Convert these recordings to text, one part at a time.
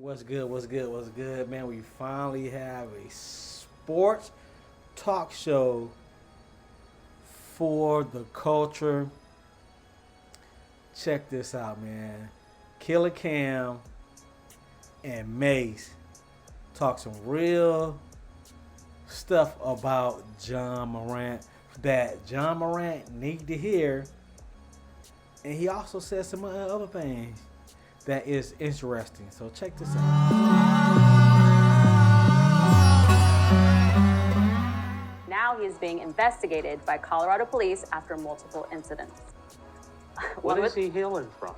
What's good? What's good? What's good, man? We finally have a sports talk show for the culture. Check this out, man. Killer Cam and Mace talk some real stuff about John Morant that John Morant need to hear. And he also said some other things that is interesting. So check this out. Now he is being investigated by Colorado police after multiple incidents. What is he healing from?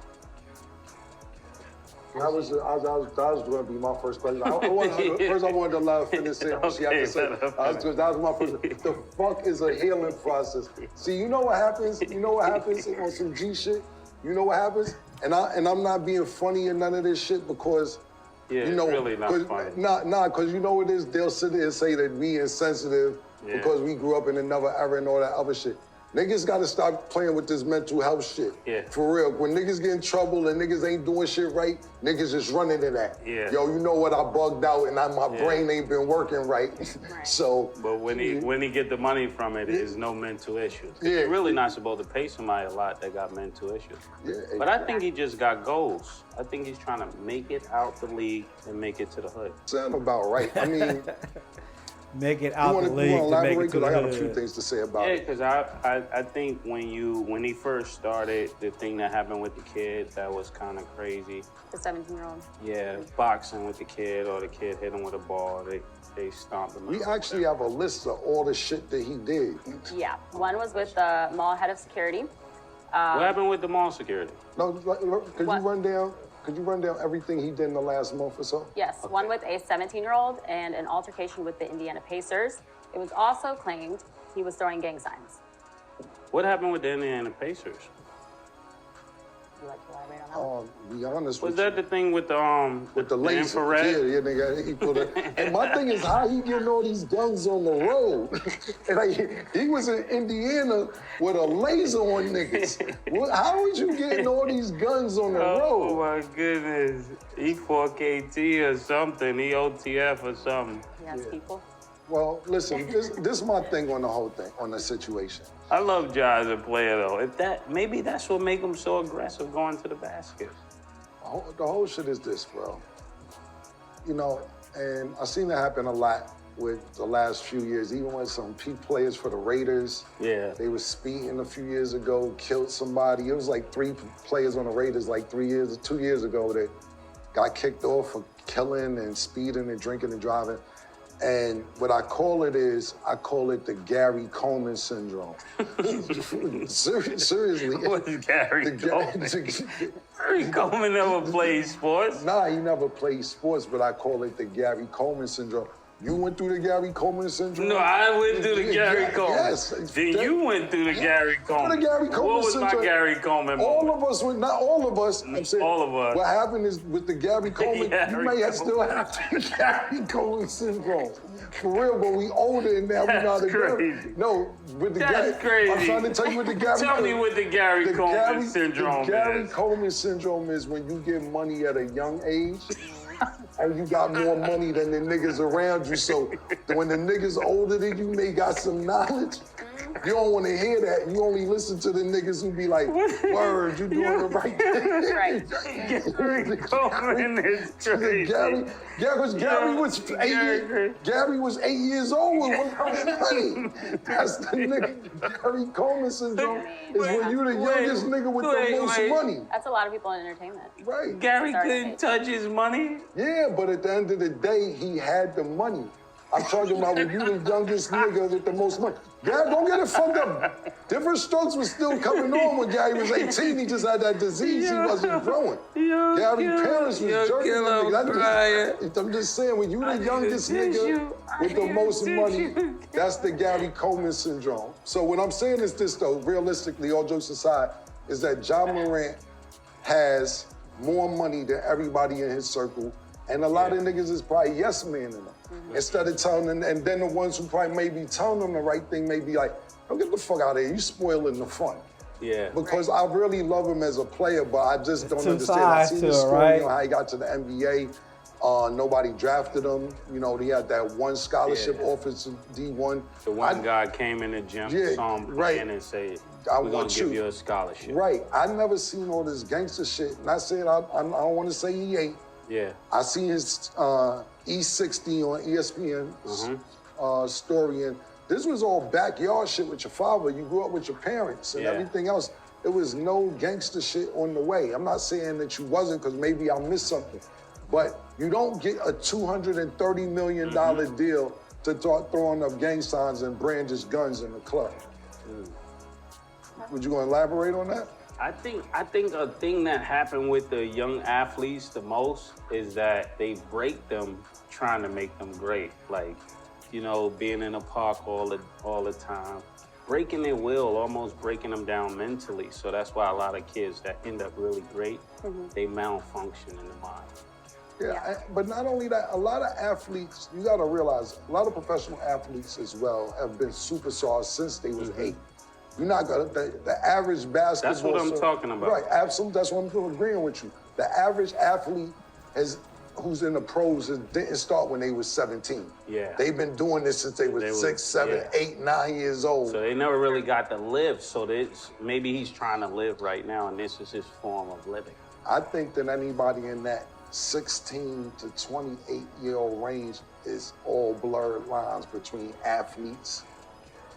That was going to be my first question. First, I wanted to let her finish saying what she had to say. Because that was my first. The fuck is a healing process? See, you know what happens? You know what happens on some G shit? You know what happens? And I'm not being funny and none of this shit because, you know, really not funny. Nah, because you know what it is? They'll sit there and say that we insensitive because we grew up in another era and all that other shit. Niggas gotta stop playing with this mental health shit. Yeah. For real. When niggas get in trouble and niggas ain't doing shit right, niggas just running to that. Yeah. Yo, you know what? I bugged out and my brain ain't been working right. So. But when he get the money from it, there's no mental issues. Yeah. You're really not supposed to pay somebody a lot that got mental issues. Yeah. But I think he just got goals. I think he's trying to make it out the league and make it to the hood. Sound about right. I mean. Make it out the league to make it to the hood. I got a few things to say about it. Yeah, because I think when he first started, the thing that happened with the kid, that was kind of crazy. The 17-year-old. Yeah, boxing with the kid or the kid hit him with a ball, they stomped him. We actually have a list of all the shit that he did. Yeah, one was with the mall head of security. What happened with the mall security? No, could you run down everything he did in the last month or so? Yes, okay. One with a 17-year-old and an altercation with the Indiana Pacers. It was also claimed he was throwing gang signs. What happened with the Indiana Pacers? Would you like to elaborate on that one? Be honest was with that you. the thing with the laser? infrared? Yeah, nigga. He put it. And my thing is, how he getting all these guns on the road? And he was in Indiana with a laser on niggas. How was you getting all these guns on the road? Oh my goodness. E4KT or something, EOTF or something. He has people. Well, listen, this is my thing on the whole thing, on the situation. I love Ja as a player though. Maybe that's what make him so aggressive going to the basket. The whole shit is this, bro. You know, and I've seen it happen a lot with the last few years, even when some peak players for the Raiders. Yeah. They were speeding a few years ago, killed somebody. It was like 3 players on the Raiders like 2 years ago that got kicked off for killing and speeding and drinking and driving. And what I call it the Gary Coleman syndrome. Seriously. What is Gary Coleman? Gary Coleman never played sports. Nah, he never played sports, but I call it the Gary Coleman syndrome. You went through the Gary Coleman syndrome? No, I went through the Gary Coleman. Yes. Then you went through the Gary Coleman. The Gary Coleman what was syndrome? My Gary Coleman moment? All of us went, not all of us. I'm saying, all of us. What happened is with the Gary Coleman, you may still have the Gary Coleman syndrome. For real, but we older and now we not crazy. No, with the That's crazy. I'm trying to tell you what the Gary Tell me what the Gary Coleman syndrome is. The Gary Coleman syndrome is when you get money at a young age. And you got more money than the niggas around you. So when the niggas older than you, they got some knowledge. You don't want to hear that. You only listen to the niggas who be like, word, you doing the right thing. Right. Gary Coleman is crazy. Gary was 8 years old with $1 money. That's the nigga. Gary Coleman syndrome is when you the youngest nigga with the most money. That's a lot of people in entertainment. Right. Gary couldn't touch his money? Yeah, but at the end of the day, he had the money. I'm talking about when you the youngest nigga with the most money. Gary, don't get it fucked up. Different strokes was still coming on when Gary was 18. He just had that disease. He wasn't growing. Gary parents was jerking niggas. I'm just saying, when you the youngest nigga with the most money, that's the Gary Coleman syndrome. So what I'm saying is this, though, realistically, all jokes aside, is that John Morant has more money than everybody in his circle. And a lot of niggas is probably yes men in them. Instead of telling them, and then the ones who probably may be telling them the right thing may be like, don't get the fuck out of here, you spoiling the fun. Yeah. Because I really love him as a player, but I just don't understand. I see the story, you know, how he got to the NBA. Nobody drafted him. You know, he had that one scholarship office in D1. The one guy came in the gym, saw him playing, and said, we're going to give you a scholarship. Right. I never seen all this gangster shit. And I said, I don't want to say he ain't. Yeah. I seen his E60 on ESPN story, and this was all backyard shit with your father. You grew up with your parents and everything else. There was no gangster shit on the way. I'm not saying that you wasn't, because maybe I missed something. But you don't get a $230 million deal to start throwing up gang signs and brandish guns in the club. Would you going to elaborate on that? I think a thing that happened with the young athletes the most is that they break them trying to make them great. Like, you know, being in a park all the time, breaking their will, almost breaking them down mentally. So that's why a lot of kids that end up really great, they malfunction in the mind. Yeah, but not only that, a lot of athletes, you got to realize, a lot of professional athletes as well have been superstars since they was 8. You're not gonna, the average basketball. That's what I'm talking about. Right, absolutely, that's what I'm agreeing with you. The average athlete who's in the pros didn't start when they was 17. Yeah. They've been doing this since they was 6, 7, 8, 9 years old. So they never really got to live, so maybe he's trying to live right now, and this is his form of living. I think that anybody in that 16 to 28-year-old range is all blurred lines between athletes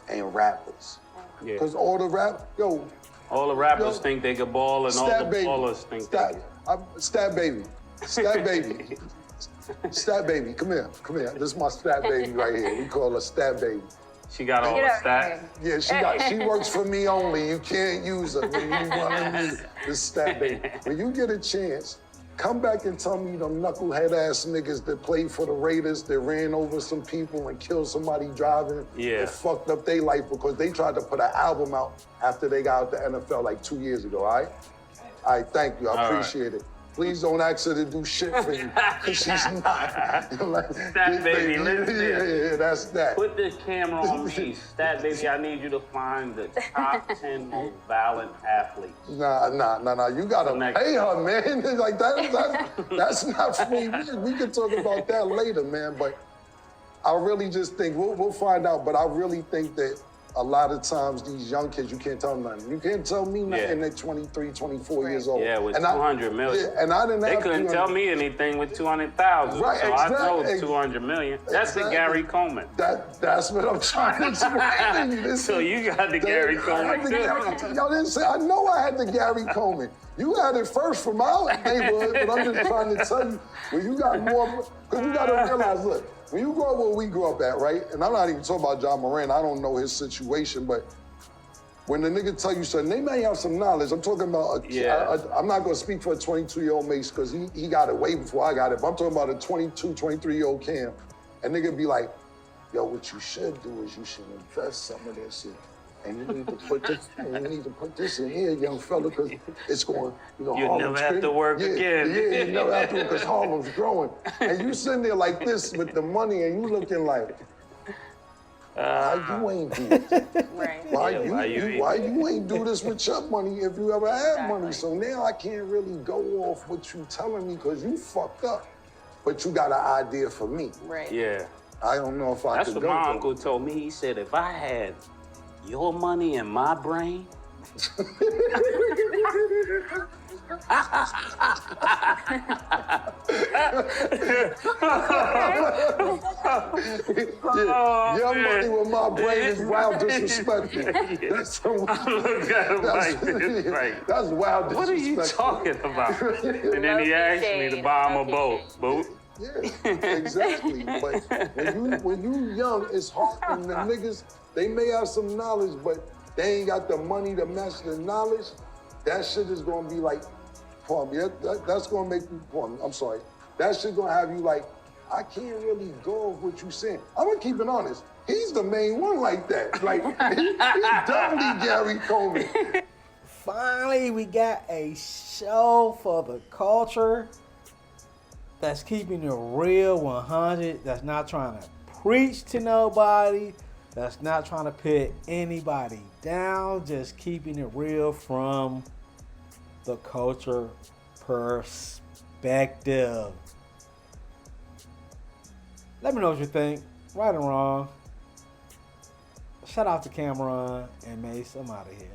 and rappers. Yeah. Because all the all the rappers think they can ball, and all the ballers think they can. Stat baby. Stat baby. Stat baby. Come here. This is my stat baby right here. We call her stat baby. She got all the stats? Yeah, she works for me only. You can't use her when you want to use this stat baby. When you get a chance, come back and tell me them knucklehead ass niggas that played for the Raiders, that ran over some people and killed somebody driving, that fucked up their life because they tried to put an album out after they got out the NFL like 2 years ago, all right? All right, thank you, I appreciate it. Please don't ask her to do shit for you, because she's not. Stat baby, listen. Yeah, that's that. Put this camera on me. Stat baby, I need you to find the top 10 most violent athletes. Nah, you gotta pay her, man. Like that's not free. We can talk about that later, man, but I really just think, we'll find out, but I really think that a lot of times these young kids, you can't tell them nothing. You can't tell me nothing at 23, 24 years old. Yeah, with 200 million. Yeah, and I didn't They have couldn't tell me anything with 200,000. Right, so exactly. I know 200 million. That's the Gary Coleman. That's what I'm trying to explain to you. So you got the Gary Coleman too. Y'all didn't say, I know I had the Gary Coleman. You had it first from our neighborhood, but I'm just trying to tell you, when you got more, because you gotta realize, look, when you grow up where we grew up at, right? And I'm not even talking about John Moran, I don't know his situation, but when the nigga tell you something, they may have some knowledge. I'm talking about, I'm not gonna speak for a 22-year-old Mace, because he got it way before I got it, but I'm talking about a 22, 23-year-old Cam. And nigga be like, yo, what you should do is you should invest some of this shit. And you need to put this in here, young fella, because it's going, You'll never have to work again. Yeah, you never have to work, because Harlem's growing. And you sitting there like this with the money, and you looking like, why you ain't do this? Right. Why you ain't do this with your money if you ever had money? So now I can't really go off what you telling me, because you fucked up, but you got an idea for me. Right. Yeah. I don't know if I That's could what go my for uncle told me. He said, if I had your money in my brain, your money with my brain is wild disrespectful. That's that's wild disrespectful. What are you talking about? And then he asked me to buy him a boat. Yeah, exactly. But when you young, it's hard. And the niggas, they may have some knowledge, but they ain't got the money to match the knowledge. That shit is gonna be like, that's gonna make you, I'm sorry. That shit gonna have you like, I can't really go with what you saying. I'm gonna keep it honest. He's the main one like that. Like, he's definitely Gary Coleman. Finally, we got a show for the culture that's keeping it real 100, that's not trying to preach to nobody, that's not trying to put anybody down, just keeping it real from the culture perspective. Let me know what you think. Right or wrong. Shout out to Cameron and Mace. I'm out of here.